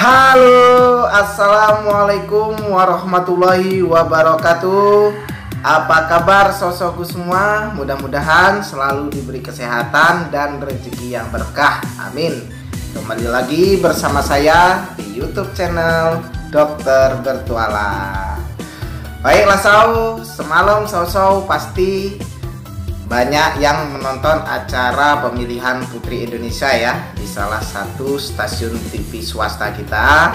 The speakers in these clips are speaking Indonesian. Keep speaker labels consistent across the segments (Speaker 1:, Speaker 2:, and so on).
Speaker 1: Halo, assalamualaikum warahmatullahi wabarakatuh. Apa kabar sosokku semua? Mudah-mudahan selalu diberi kesehatan dan rezeki yang berkah. Amin. Kembali lagi bersama saya di YouTube channel Dokter Bertualang. Baiklah semalam Sau pasti banyak yang menonton acara pemilihan Putri Indonesia ya di salah satu stasiun TV swasta kita.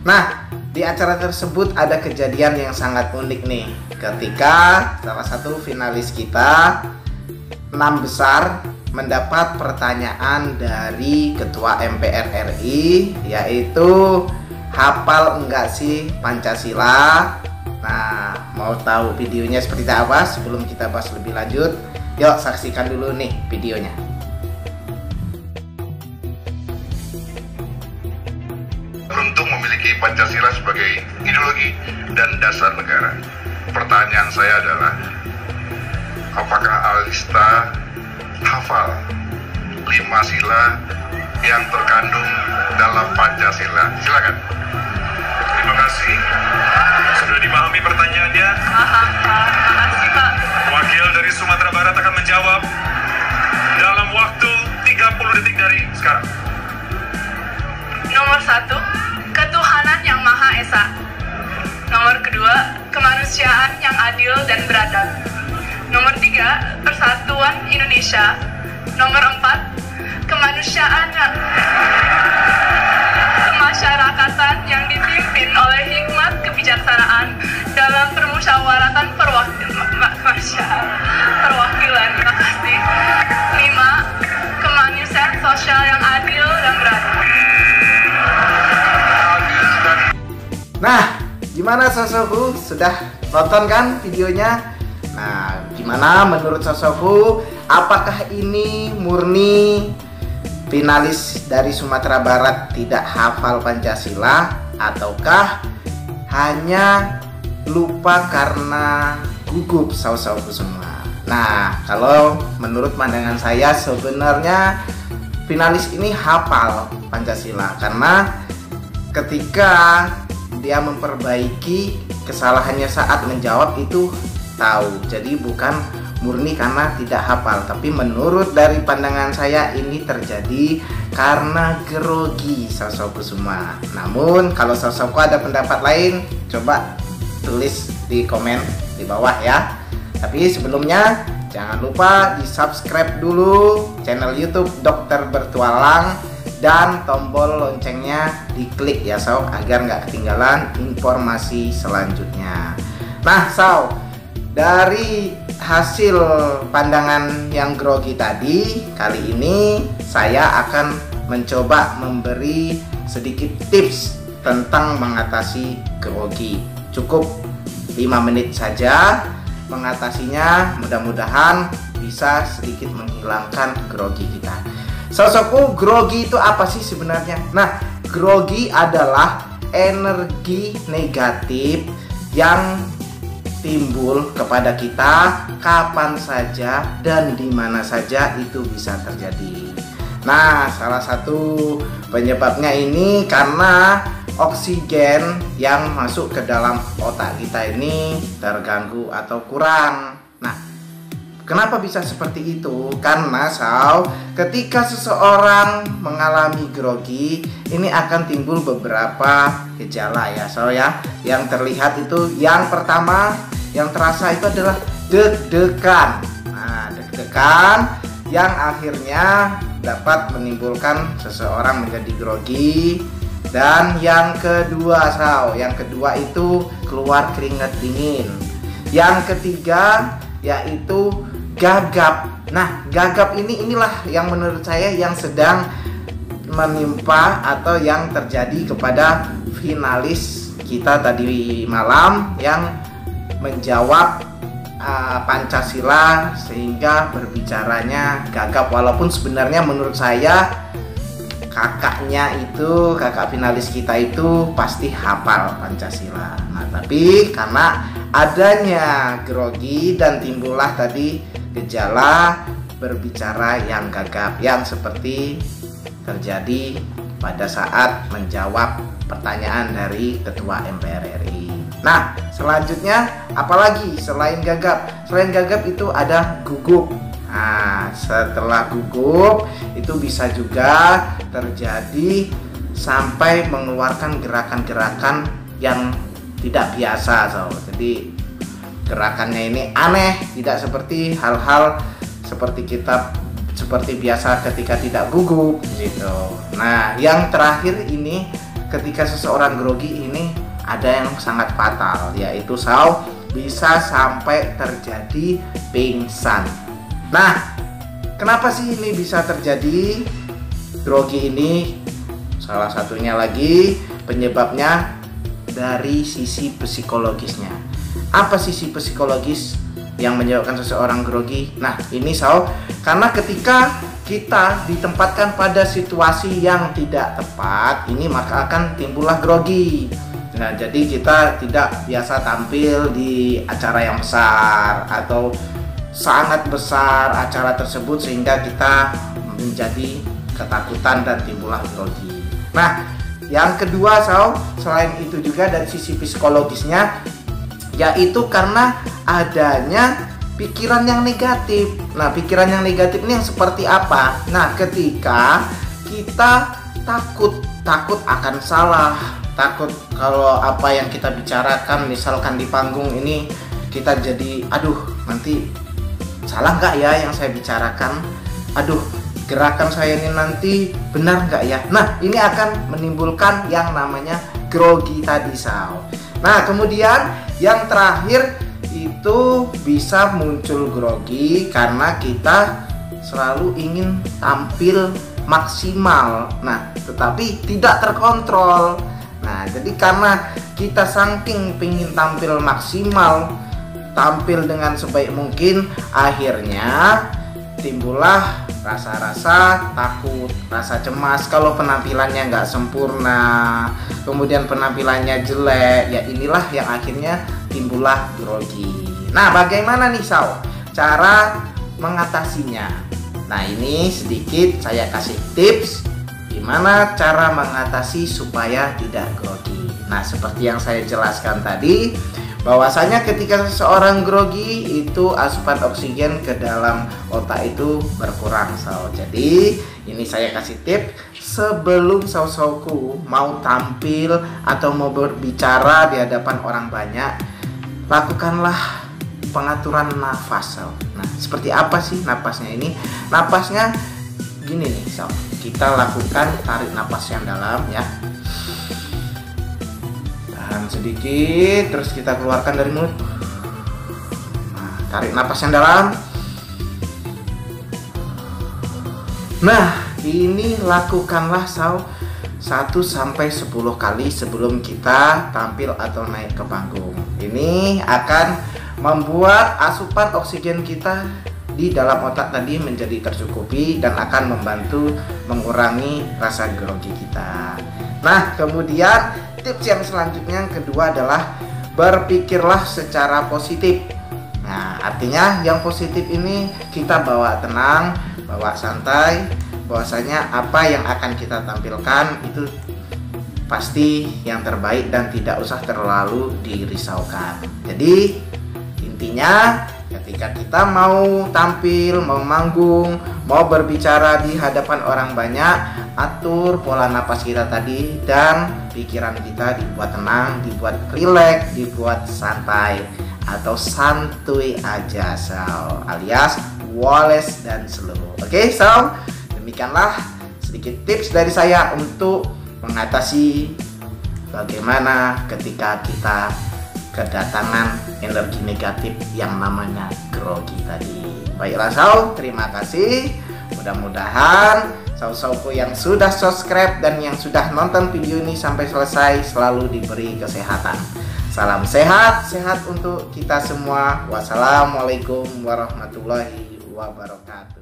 Speaker 1: Nah, di acara tersebut ada kejadian yang sangat unik nih, ketika salah satu finalis kita 6 besar mendapat pertanyaan dari Ketua MPR RI, yaitu hafal enggak sih Pancasila? Nah, mau tahu videonya seperti apa? Sebelum kita bahas lebih lanjut, yuk saksikan dulu nih videonya.
Speaker 2: Untuk memiliki Pancasila sebagai ideologi dan dasar negara. Pertanyaan saya adalah, apakah Alista hafal 5 sila yang terkandung dalam Pancasila? Silakan. Terima kasih. Sudah dipahami pertanyaannya?
Speaker 3: Paham, Pak. Terima kasih, Pak.
Speaker 2: Wakil dari Sumatera Barat akan menjawab dalam waktu 30 detik dari sekarang.
Speaker 3: Nomor 1, ketuhanan yang Maha Esa. Nomor 2, kemanusiaan yang adil dan beradab. Nomor 3, persatuan Indonesia. Nomor 4, kemasyarakatan yang dipimpin oleh hikmat kebijaksanaan dalam permusyawaratan perwakilan. Terima kasih. 5, kemanusiaan sosial yang adil dan beradab.
Speaker 1: Nah, gimana sosokku? Sudah nonton kan videonya? Nah, gimana menurut sosokku? Apakah ini murni finalis dari Sumatera Barat tidak hafal Pancasila, ataukah hanya lupa karena gugup saus-sausku semua? Nah, kalau menurut pandangan saya sebenarnya finalis ini hafal Pancasila, karena ketika dia memperbaiki kesalahannya saat menjawab itu tahu. Jadi bukan murni karena tidak hafal, tapi menurut dari pandangan saya ini terjadi karena grogi sosokku semua. Namun kalau sosokku ada pendapat lain, coba tulis di komen di bawah ya. Tapi sebelumnya jangan lupa di subscribe dulu channel YouTube Dokter Bertualang dan tombol loncengnya diklik ya agar nggak ketinggalan informasi selanjutnya. Nah dari hasil pandangan yang grogi tadi, kali ini saya akan mencoba memberi sedikit tips tentang mengatasi grogi. Cukup 5 menit saja mengatasinya, mudah-mudahan bisa sedikit menghilangkan grogi kita. Sosokku, grogi itu apa sih sebenarnya? Nah, grogi adalah energi negatif yang timbul kepada kita kapan saja dan di mana saja itu bisa terjadi. Nah, salah satu penyebabnya ini karena oksigen yang masuk ke dalam otak kita ini terganggu atau kurang. Nah, kenapa bisa seperti itu? Karena ketika seseorang mengalami grogi, ini akan timbul beberapa gejala ya yang terlihat itu, yang pertama yang terasa itu adalah deg-degan. Nah, deg-degan yang akhirnya dapat menimbulkan seseorang menjadi grogi. Dan yang kedua itu keluar keringat dingin. Yang ketiga yaitu gagap. Nah, gagap inilah yang menurut saya yang sedang menimpa atau yang terjadi kepada finalis kita tadi malam yang menjawab Pancasila sehingga berbicaranya gagap, walaupun sebenarnya menurut saya kakak finalis kita itu pasti hafal Pancasila. Nah, tapi karena adanya grogi dan timbullah tadi gejala berbicara yang gagap, yang seperti terjadi pada saat menjawab pertanyaan dari Ketua MPR RI. Nah, selanjutnya apalagi selain gagap? Selain gagap itu ada gugup. Nah, setelah gugup itu bisa juga terjadi sampai mengeluarkan gerakan-gerakan yang tidak biasa. Jadi gerakannya ini aneh, tidak seperti hal-hal seperti biasa ketika tidak gugup gitu. Nah, yang terakhir ini ketika seseorang grogi ini ada yang sangat fatal, yaitu bisa sampai terjadi pingsan. Nah, kenapa sih ini bisa terjadi grogi ini? Salah satunya lagi penyebabnya dari sisi psikologisnya. Apa sisi psikologis yang menyebabkan seseorang grogi? Nah, ini karena ketika kita ditempatkan pada situasi yang tidak tepat, ini maka akan timbullah grogi. Nah, jadi kita tidak biasa tampil di acara yang besar atau sangat besar acara tersebut sehingga kita menjadi ketakutan dan timbullah grogi. Nah, yang kedua selain itu juga dari sisi psikologisnya, yaitu karena adanya pikiran yang negatif. Nah, pikiran yang negatif ini yang seperti apa? Nah, ketika kita takut akan salah, takut kalau apa yang kita bicarakan misalkan di panggung ini kita jadi nanti salah nggak ya yang saya bicarakan? Gerakan saya ini nanti benar nggak ya? Nah, ini akan menimbulkan yang namanya grogi tadi Nah, kemudian yang terakhir itu bisa muncul grogi karena kita selalu ingin tampil maksimal. Nah, tetapi tidak terkontrol. Nah, jadi karena kita saking pengen tampil maksimal, tampil dengan sebaik mungkin, akhirnya timbullah rasa-rasa takut, rasa cemas kalau penampilannya nggak sempurna, kemudian penampilannya jelek, ya inilah yang akhirnya timbullah grogi. Nah, bagaimana nih cara mengatasinya? Nah, ini sedikit saya kasih tips gimana cara mengatasi supaya tidak grogi. Nah, seperti yang saya jelaskan tadi, bahwasanya ketika seseorang grogi itu asupan oksigen ke dalam otak itu berkurang. Jadi ini saya kasih tips sebelum sauku mau tampil atau mau berbicara di hadapan orang banyak, lakukanlah pengaturan nafas. Nah, seperti apa sih napasnya ini? Napasnya gini nih kita lakukan tarik napas yang dalam ya, tahan sedikit, terus kita keluarkan dari mulut. Nah, tarik napas yang dalam. Nah, ini lakukanlah 1-10 kali sebelum kita tampil atau naik ke panggung. Ini akan membuat asupan oksigen kita di dalam otak tadi menjadi tercukupi dan akan membantu mengurangi rasa grogi kita. Nah, kemudian tips yang selanjutnya yang kedua adalah berpikirlah secara positif. Nah, artinya yang positif ini kita bawa tenang, bawa santai, bahwasanya apa yang akan kita tampilkan itu pasti yang terbaik dan tidak usah terlalu dirisaukan. Jadi intinya ketika kita mau tampil, mau manggung, mau berbicara di hadapan orang banyak, atur pola napas kita tadi dan pikiran kita dibuat tenang, dibuat rileks, dibuat santai atau santuy aja alias woles dan slow. Oke, demikianlah sedikit tips dari saya untuk mengatasi bagaimana ketika kita kedatangan energi negatif yang namanya grogi tadi. Baiklah terima kasih. Mudah-mudahan sauku yang sudah subscribe dan yang sudah nonton video ini sampai selesai selalu diberi kesehatan. Salam sehat untuk kita semua. Wassalamualaikum warahmatullahi wabarakatuh.